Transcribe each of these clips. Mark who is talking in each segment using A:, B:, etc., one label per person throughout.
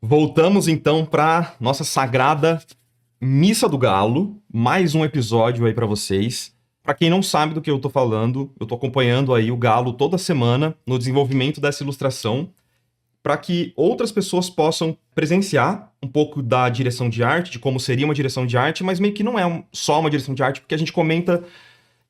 A: Voltamos então para nossa sagrada Missa do Galo, mais um episódio aí para vocês. Para quem não sabe do que eu tô falando, eu tô acompanhando aí o Galo toda semana no desenvolvimento dessa ilustração, para que outras pessoas possam presenciar um pouco da direção de arte, de como seria uma direção de arte, mas meio que não é só uma direção de arte, porque a gente comenta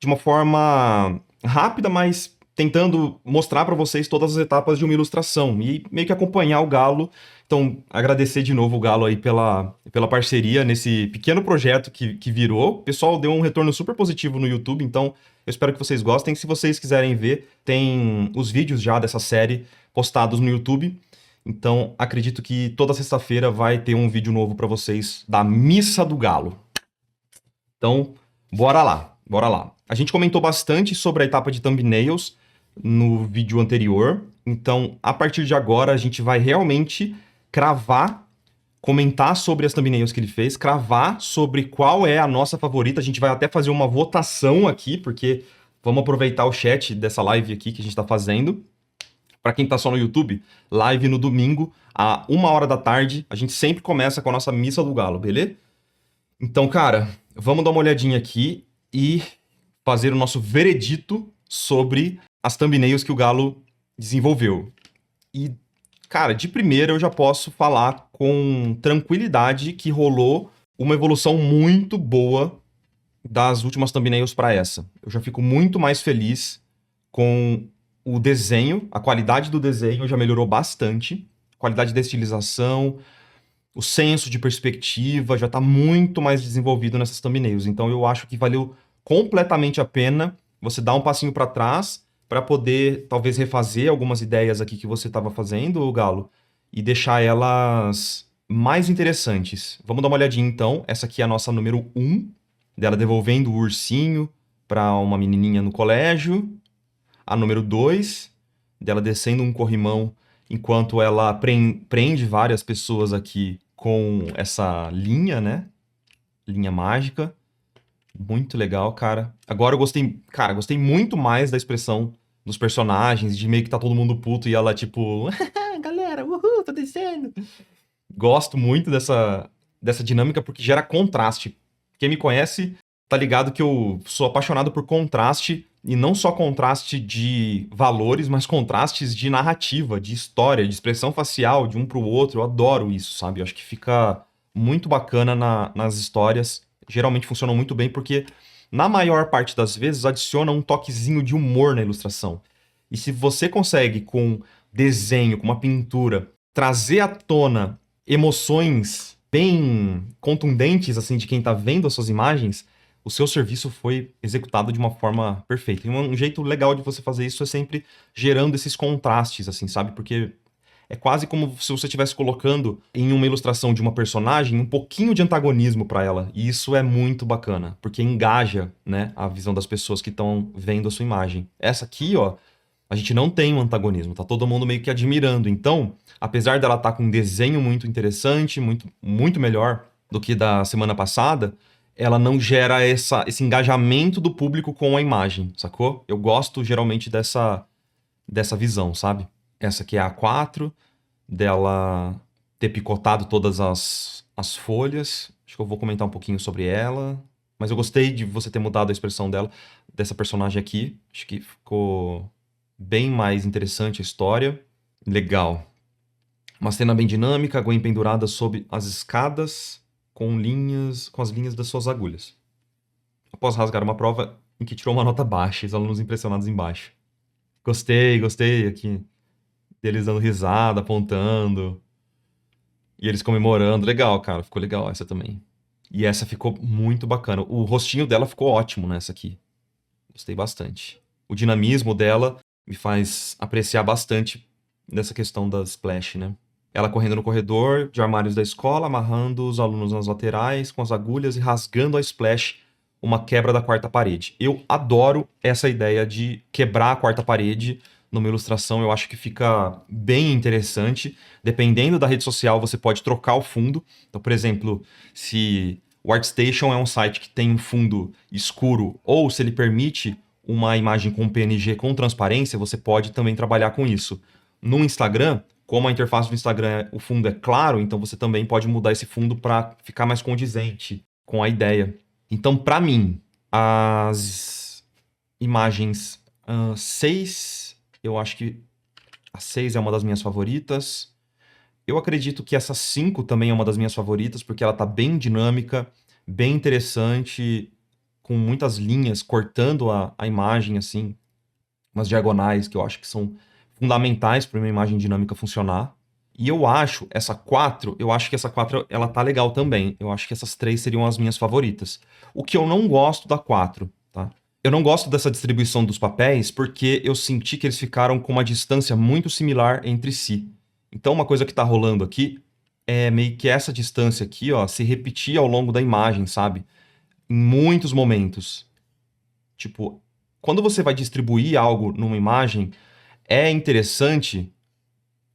A: de uma forma rápida, mas tentando mostrar para vocês todas as etapas de uma ilustração e meio que acompanhar o Galo. Então, agradecer de novo o Galo aí pela parceria nesse pequeno projeto que virou. O pessoal deu um retorno super positivo no YouTube, então eu espero que vocês gostem. Se vocês quiserem ver, tem os vídeos já dessa série postados no YouTube. Então, acredito que toda sexta-feira vai ter um vídeo novo para vocês da Missa do Galo. Então, bora lá, bora lá. A gente comentou bastante sobre a etapa de thumbnails no vídeo anterior. Então, a partir de agora, a gente vai realmente cravar, comentar sobre as thumbnails que ele fez, cravar sobre qual é a nossa favorita. A gente vai até fazer uma votação aqui, porque vamos aproveitar o chat dessa live aqui que a gente está fazendo. Para quem tá só no YouTube, live no domingo, a 1h da tarde. A gente sempre começa com a nossa Missa do Galo, beleza? Então, cara, vamos dar uma olhadinha aqui e fazer o nosso veredito sobre as thumbnails que o Galo desenvolveu. E, cara, de primeira eu já posso falar com tranquilidade que rolou uma evolução muito boa das últimas thumbnails para essa. Eu já fico muito mais feliz com o desenho, a qualidade do desenho já melhorou bastante, a qualidade da estilização, o senso de perspectiva já está muito mais desenvolvido nessas thumbnails. Então eu acho que valeu completamente a pena você dar um passinho para trás para poder talvez refazer algumas ideias aqui que você estava fazendo, Galo, e deixar elas mais interessantes. Vamos dar uma olhadinha então. Essa aqui é a nossa número 1, dela devolvendo o ursinho para uma menininha no colégio. A número 2, dela descendo um corrimão enquanto ela prende várias pessoas aqui com essa linha, né? Linha mágica. Muito legal, cara. Agora eu gostei, cara, gostei muito mais da expressão dos personagens, de meio que tá todo mundo puto e ela tipo, galera, uhul, tô descendo. Gosto muito dessa dinâmica porque gera contraste. Quem me conhece tá ligado que eu sou apaixonado por contraste, e não só contraste de valores, mas contrastes de narrativa, de história, de expressão facial, de um pro outro. Eu adoro isso, sabe? Eu acho que fica muito bacana nas histórias. Geralmente funcionam muito bem porque, na maior parte das vezes, adiciona um toquezinho de humor na ilustração. E se você consegue, com desenho, com uma pintura, trazer à tona emoções bem contundentes, assim, de quem tá vendo as suas imagens, o seu serviço foi executado de uma forma perfeita. E um jeito legal de você fazer isso é sempre gerando esses contrastes, assim, sabe? Porque é quase como se você estivesse colocando em uma ilustração de uma personagem um pouquinho de antagonismo para ela. E isso é muito bacana, porque engaja, né, a visão das pessoas que estão vendo a sua imagem. Essa aqui, ó, a gente não tem um antagonismo, tá todo mundo meio que admirando. Então, apesar dela estar com um desenho muito interessante, muito melhor do que da semana passada, ela não gera esse engajamento do público com a imagem, sacou? Eu gosto geralmente dessa visão, sabe? Essa aqui é a 4, dela ter picotado todas as folhas. Acho que eu vou comentar um pouquinho sobre ela. Mas eu gostei de você ter mudado a expressão dela, dessa personagem aqui. Acho que ficou bem mais interessante a história. Legal. Uma cena bem dinâmica, a Gwen pendurada sob as escadas com as linhas das suas agulhas. Após rasgar uma prova em que tirou uma nota baixa, os alunos impressionados embaixo. Gostei aqui. Deles dando risada, apontando. E eles comemorando. Legal, cara. Ficou legal essa também. E essa ficou muito bacana. O rostinho dela ficou ótimo nessa aqui. Gostei bastante. O dinamismo dela me faz apreciar bastante dessa questão da splash, né? Ela correndo no corredor de armários da escola, amarrando os alunos nas laterais com as agulhas e rasgando a splash, uma quebra da quarta parede. Eu adoro essa ideia de quebrar a quarta parede numa ilustração. Eu acho que fica bem interessante. Dependendo da rede social, você pode trocar o fundo. Então, por exemplo, se o ArtStation é um site que tem um fundo escuro, ou se ele permite uma imagem com PNG com transparência, você pode também trabalhar com isso. No Instagram, como a interface do Instagram, o fundo é claro, então você também pode mudar esse fundo para ficar mais condizente com a ideia. Então, para mim, as imagens 6, eu acho que a 6 é uma das minhas favoritas. Eu acredito que essa 5 também é uma das minhas favoritas, porque ela tá bem dinâmica, bem interessante, com muitas linhas cortando a imagem, assim, umas diagonais que eu acho que são fundamentais para uma imagem dinâmica funcionar. E eu acho que essa 4, ela tá legal também. Eu acho que essas 3 seriam as minhas favoritas. O que eu não gosto da 4, tá? Eu não gosto dessa distribuição dos papéis porque eu senti que eles ficaram com uma distância muito similar entre si. Então uma coisa que tá rolando aqui é meio que essa distância aqui, ó, se repetir ao longo da imagem, sabe? Em muitos momentos. Tipo, quando você vai distribuir algo numa imagem, é interessante.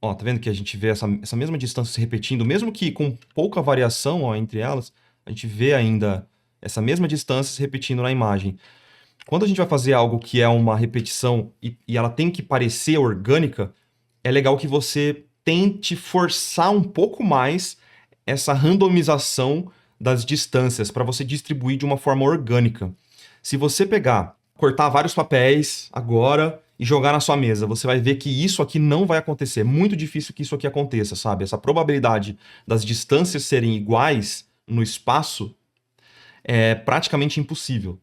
A: Ó, tá vendo que a gente vê essa mesma distância se repetindo, mesmo que com pouca variação, ó, entre elas, a gente vê ainda essa mesma distância se repetindo na imagem. Quando a gente vai fazer algo que é uma repetição e ela tem que parecer orgânica, é legal que você tente forçar um pouco mais essa randomização das distâncias para você distribuir de uma forma orgânica. Se você pegar, cortar vários papéis agora e jogar na sua mesa, você vai ver que isso aqui não vai acontecer. É muito difícil que isso aqui aconteça, sabe? Essa probabilidade das distâncias serem iguais no espaço é praticamente impossível.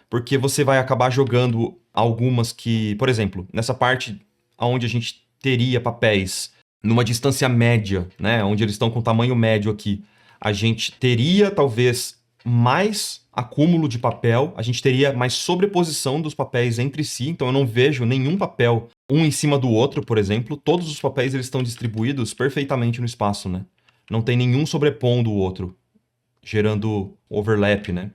A: Porque você vai acabar jogando algumas que, por exemplo, nessa parte onde a gente teria papéis numa distância média, né, onde eles estão com tamanho médio aqui, a gente teria talvez mais acúmulo de papel, a gente teria mais sobreposição dos papéis entre si, então eu não vejo nenhum papel um em cima do outro, por exemplo. Todos os papéis eles estão distribuídos perfeitamente no espaço, né? Não tem nenhum sobrepondo o outro, gerando overlap, né?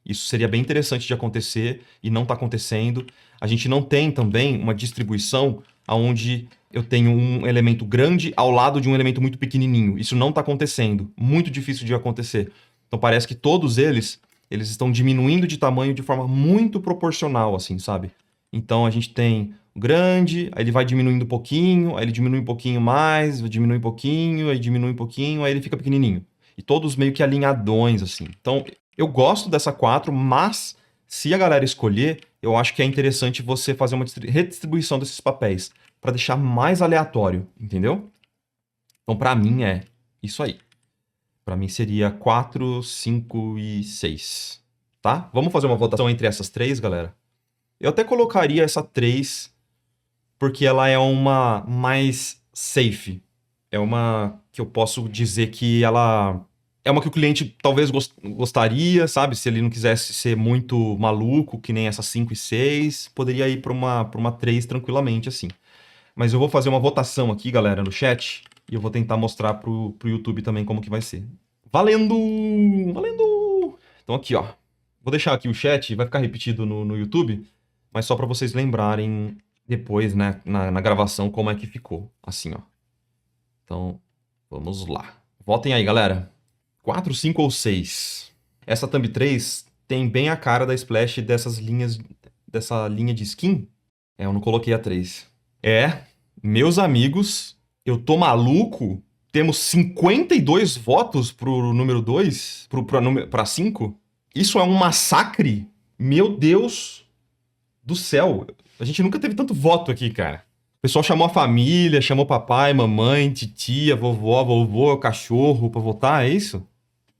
A: Isso seria bem interessante de acontecer e não está acontecendo. A gente não tem também uma distribuição onde eu tenho um elemento grande ao lado de um elemento muito pequenininho. Isso não está acontecendo. Muito difícil de acontecer. Então parece que todos eles estão diminuindo de tamanho de forma muito proporcional, assim, sabe? Então a gente tem o grande, aí ele vai diminuindo um pouquinho, aí ele diminui um pouquinho mais, diminui um pouquinho, aí diminui um pouquinho, aí ele fica pequenininho. E todos meio que alinhadões, assim. Então eu gosto dessa 4, mas se a galera escolher, eu acho que é interessante você fazer uma redistribuição desses papéis para deixar mais aleatório, entendeu? Então, para mim, é isso aí. Para mim seria 4, 5 e 6, tá? Vamos fazer uma votação entre essas 3, galera? Eu até colocaria essa 3, porque ela é uma mais safe. É uma que eu posso dizer que ela... É uma que o cliente talvez gostaria, sabe? Se ele não quisesse ser muito maluco, que nem essa 5 e 6, poderia ir para uma 3 tranquilamente, assim. Mas eu vou fazer uma votação aqui, galera, no chat, e eu vou tentar mostrar pro YouTube também como que vai ser. Valendo! Valendo! Então aqui, ó. Vou deixar aqui o chat, vai ficar repetido no YouTube, mas só para vocês lembrarem depois, né, na gravação, como é que ficou. Assim, ó. Então, vamos lá. Votem aí, galera. 4, 5 ou 6. Essa Thumb 3 tem bem a cara da Splash dessas linhas, dessa linha de skin. Eu não coloquei a 3. Meus amigos, eu tô maluco. Temos 52 votos pro número 2, pra 5. Isso é um massacre. Meu Deus do céu. A gente nunca teve tanto voto aqui, cara. O pessoal chamou a família, chamou papai, mamãe, titia, vovó, vovô, cachorro pra votar, é isso?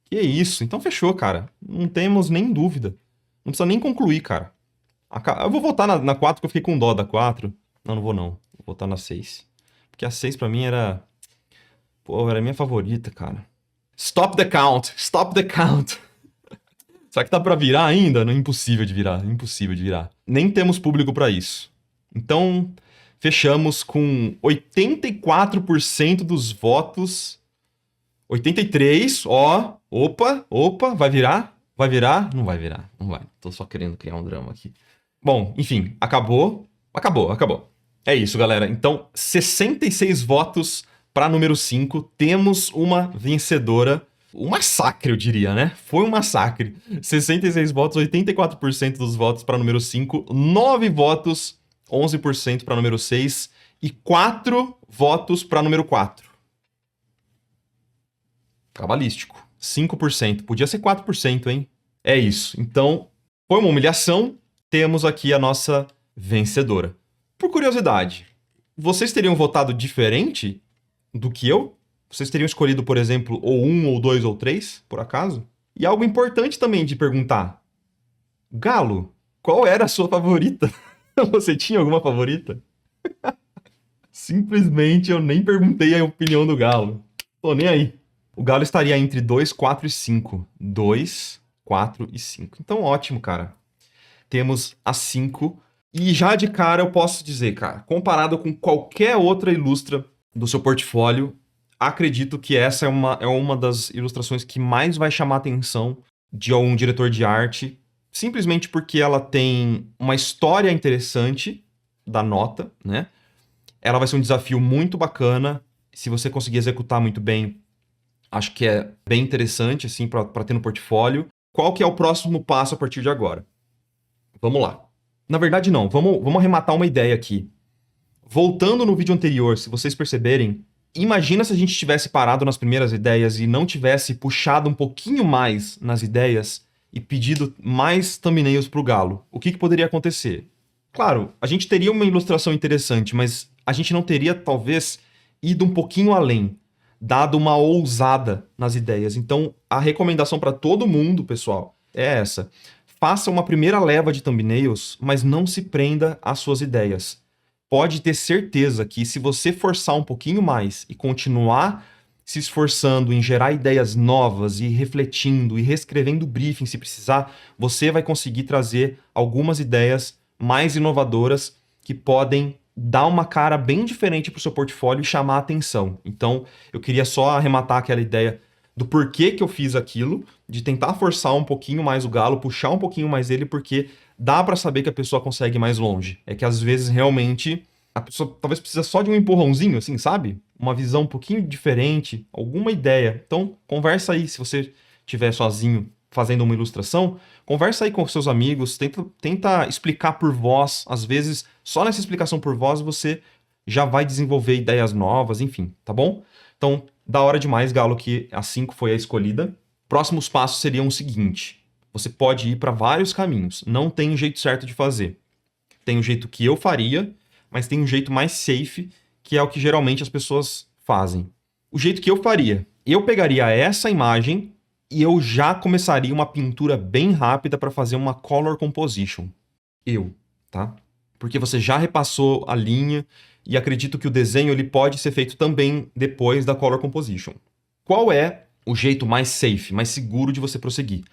A: Que isso? Então fechou, cara. Não temos nem dúvida. Não precisa nem concluir, cara. Eu vou votar na 4 porque eu fiquei com dó da 4. Não vou não. Vou votar na 6. Porque a 6 pra mim era... Pô, era a minha favorita, cara. Stop the count! Stop the count! Será que tá pra virar ainda? Não, impossível de virar. Impossível de virar. Nem temos público pra isso. Então... Fechamos com 84% dos votos. 83, ó. Opa, vai virar? Vai virar? Não vai virar, não vai. Tô só querendo criar um drama aqui. Bom, enfim, acabou. Acabou. É isso, galera. Então, 66 votos para número 5. Temos uma vencedora. Um massacre, eu diria, né? Foi um massacre. 66 votos, 84% dos votos para número 5. 9 votos... 11% para número 6 e 4 votos para número 4. Cabalístico. 5%. Podia ser 4%, hein? É isso. Então, foi uma humilhação. Temos aqui a nossa vencedora. Por curiosidade, vocês teriam votado diferente do que eu? Vocês teriam escolhido, por exemplo, ou 1, ou 2, ou 3, por acaso? E algo importante também de perguntar. Galo, qual era a sua favorita? Você tinha alguma favorita? Simplesmente eu nem perguntei a opinião do Galo. Tô nem aí. O Galo estaria entre 2, 4 e 5. 2, 4 e 5. Então, ótimo, cara. Temos a 5. E já de cara eu posso dizer, cara, comparado com qualquer outra ilustra do seu portfólio, acredito que essa é uma das ilustrações que mais vai chamar a atenção de algum diretor de arte, simplesmente porque ela tem uma história interessante da nota, né? Ela vai ser um desafio muito bacana. Se você conseguir executar muito bem, acho que é bem interessante, assim, para ter no portfólio. Qual que é o próximo passo a partir de agora? Vamos lá. Na verdade, não. Vamos arrematar uma ideia aqui. Voltando no vídeo anterior, se vocês perceberem, imagina se a gente tivesse parado nas primeiras ideias e não tivesse puxado um pouquinho mais nas ideias e pedido mais thumbnails pro Galo. O que poderia acontecer? Claro, a gente teria uma ilustração interessante, mas a gente não teria, talvez, ido um pouquinho além, dado uma ousada nas ideias. Então, a recomendação para todo mundo, pessoal, é essa. Faça uma primeira leva de thumbnails, mas não se prenda às suas ideias. Pode ter certeza que se você forçar um pouquinho mais e continuar se esforçando em gerar ideias novas e refletindo e reescrevendo o briefing se precisar, você vai conseguir trazer algumas ideias mais inovadoras que podem dar uma cara bem diferente para o seu portfólio e chamar a atenção. Então, eu queria só arrematar aquela ideia do porquê que eu fiz aquilo, de tentar forçar um pouquinho mais o Galo, puxar um pouquinho mais ele, porque dá para saber que a pessoa consegue ir mais longe. É que às vezes realmente a pessoa talvez precisa só de um empurrãozinho, assim, sabe? Uma visão um pouquinho diferente, alguma ideia. Então, conversa aí, se você estiver sozinho fazendo uma ilustração, conversa aí com seus amigos, tenta explicar por voz. Às vezes, só nessa explicação por voz, você já vai desenvolver ideias novas, enfim, tá bom? Então, da hora demais, Galo, que a 5 foi a escolhida. Próximos passos seriam o seguinte. Você pode ir para vários caminhos. Não tem um jeito certo de fazer. Tem um jeito que eu faria, mas tem um jeito mais safe, que é o que geralmente as pessoas fazem. O jeito que eu faria, eu pegaria essa imagem e eu já começaria uma pintura bem rápida para fazer uma color composition. Tá? Porque você já repassou a linha e acredito que o desenho ele pode ser feito também depois da color composition. Qual é o jeito mais safe, mais seguro de você prosseguir?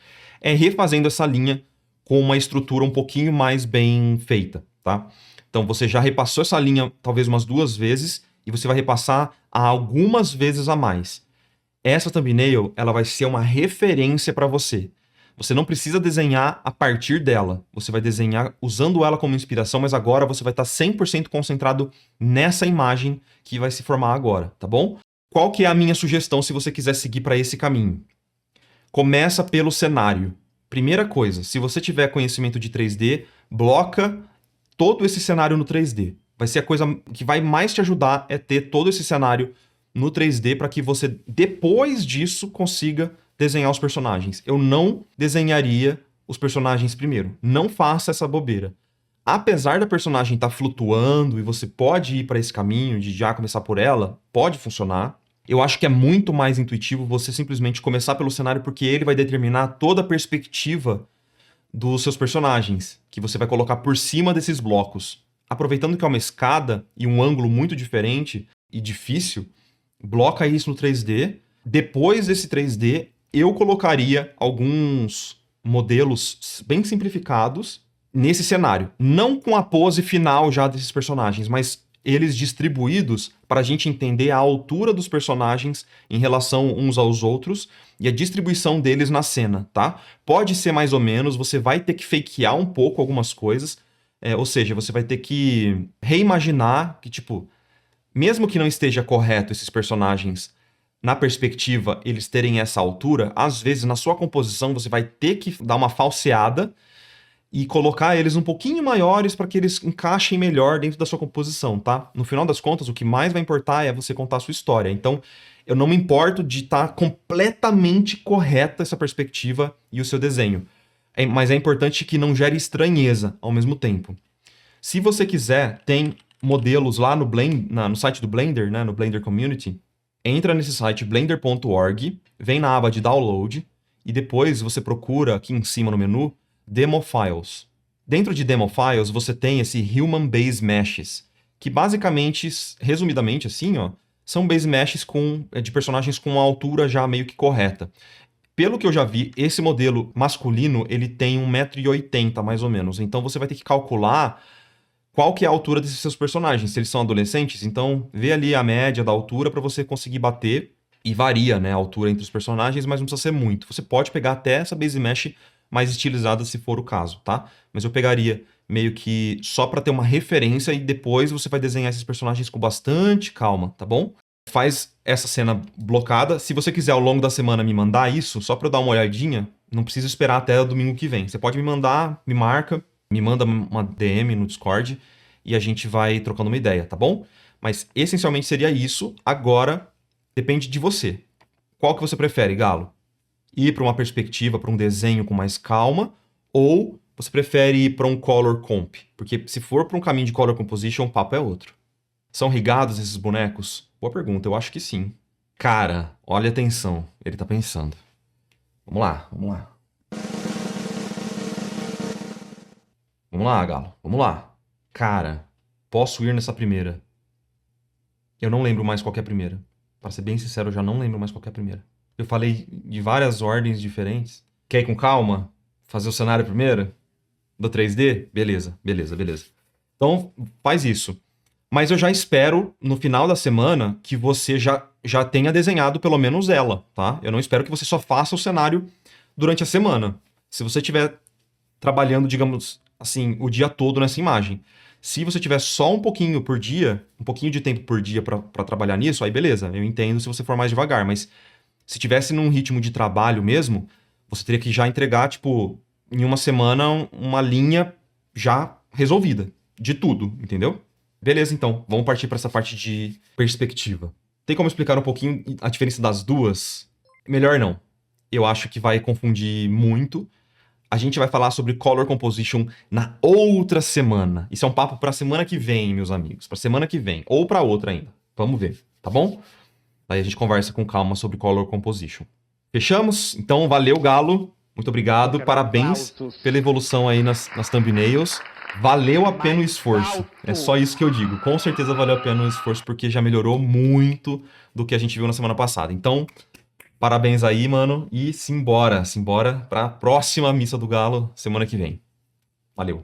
A: É refazendo essa linha com uma estrutura um pouquinho mais bem feita, tá? Então você já repassou essa linha talvez umas 2 vezes e você vai repassar algumas vezes a mais. Essa thumbnail, ela vai ser uma referência para você. Você não precisa desenhar a partir dela. Você vai desenhar usando ela como inspiração, mas agora você vai estar 100% concentrado nessa imagem que vai se formar agora, tá bom? Qual que é a minha sugestão se você quiser seguir para esse caminho? Começa pelo cenário. Primeira coisa, se você tiver conhecimento de 3D, bloca todo esse cenário no 3D. Vai ser a coisa que vai mais te ajudar é ter todo esse cenário no 3D para que você, depois disso, consiga desenhar os personagens. Eu não desenharia os personagens primeiro. Não faça essa bobeira. Apesar da personagem estar flutuando e você pode ir para esse caminho de já começar por ela, pode funcionar. Eu acho que é muito mais intuitivo você simplesmente começar pelo cenário porque ele vai determinar toda a perspectiva dos seus personagens, que você vai colocar por cima desses blocos. Aproveitando que é uma escada e um ângulo muito diferente e difícil, bloca isso no 3D. Depois desse 3D, eu colocaria alguns modelos bem simplificados nesse cenário. Não com a pose final já desses personagens, mas eles distribuídos para a gente entender a altura dos personagens em relação uns aos outros e a distribuição deles na cena, tá? Pode ser mais ou menos, você vai ter que fakear um pouco algumas coisas, ou seja, você vai ter que reimaginar que, tipo, mesmo que não esteja correto esses personagens na perspectiva, eles terem essa altura, às vezes na sua composição você vai ter que dar uma falseada e colocar eles um pouquinho maiores para que eles encaixem melhor dentro da sua composição, tá? No final das contas, o que mais vai importar é você contar a sua história. Então, eu não me importo de estar completamente correta essa perspectiva e o seu desenho. Mas é importante que não gere estranheza ao mesmo tempo. Se você quiser, tem modelos lá no site do Blender, né, no Blender Community. Entra nesse site blender.org, vem na aba de download e depois você procura aqui em cima no menu Demo Files. Dentro de Demo Files você tem esse Human Base Meshes, que basicamente, resumidamente assim, ó, são base meshes de personagens com uma altura já meio que correta. Pelo que eu já vi, esse modelo masculino ele tem 1,80 m mais ou menos. Então você vai ter que calcular qual que é a altura desses seus personagens. Se eles são adolescentes, então vê ali a média da altura para você conseguir bater. E varia, né, a altura entre os personagens, mas não precisa ser muito. Você pode pegar até essa base mesh mais estilizada se for o caso, tá? Mas eu pegaria meio que só para ter uma referência e depois você vai desenhar esses personagens com bastante calma, tá bom? Faz essa cena blocada. Se você quiser ao longo da semana me mandar isso, só para eu dar uma olhadinha, não precisa esperar até o domingo que vem. Você pode me mandar, me marca, me manda uma DM no Discord e a gente vai trocando uma ideia, tá bom? Mas essencialmente seria isso. Agora depende de você. Qual que você prefere, Galo? Ir para uma perspectiva, para um desenho com mais calma, ou você prefere ir para um color comp? Porque se for para um caminho de color composition, o papo é outro. São rigados esses bonecos? Boa pergunta, eu acho que sim. Cara, olha a atenção, ele tá pensando. Vamos lá, vamos lá. Vamos lá, Galo, vamos lá. Cara, posso ir nessa primeira? Eu não lembro mais qual que é a primeira. Pra ser bem sincero, eu já não lembro mais qual que é a primeira. Eu falei de várias ordens diferentes. Quer ir com calma? Fazer o cenário primeiro? Do 3D? Beleza, beleza, beleza. Então, faz isso. Mas eu já espero, no final da semana, que você já tenha desenhado pelo menos ela, tá? Eu não espero que você só faça o cenário durante a semana. Se você estiver trabalhando, digamos assim, o dia todo nessa imagem. Se você tiver só um pouquinho por dia, um pouquinho de tempo por dia para trabalhar nisso, aí beleza, eu entendo se você for mais devagar, mas se tivesse num ritmo de trabalho mesmo, você teria que já entregar, tipo, em uma semana, uma linha já resolvida, de tudo, entendeu? Beleza, então, vamos partir para essa parte de perspectiva. Tem como explicar um pouquinho a diferença das duas? Melhor não. Eu acho que vai confundir muito. A gente vai falar sobre Color Composition na outra semana. Isso é um papo para a semana que vem, meus amigos. Para semana que vem. Ou para outra ainda. Vamos ver, tá bom? Aí a gente conversa com calma sobre Color Composition. Fechamos? Então, valeu, Galo. Muito obrigado. Parabéns pela evolução aí nas thumbnails. Valeu a pena o esforço. É só isso que eu digo. Com certeza valeu a pena o esforço, porque já melhorou muito do que a gente viu na semana passada. Então, parabéns aí, mano. E simbora pra próxima Missa do Galo semana que vem. Valeu.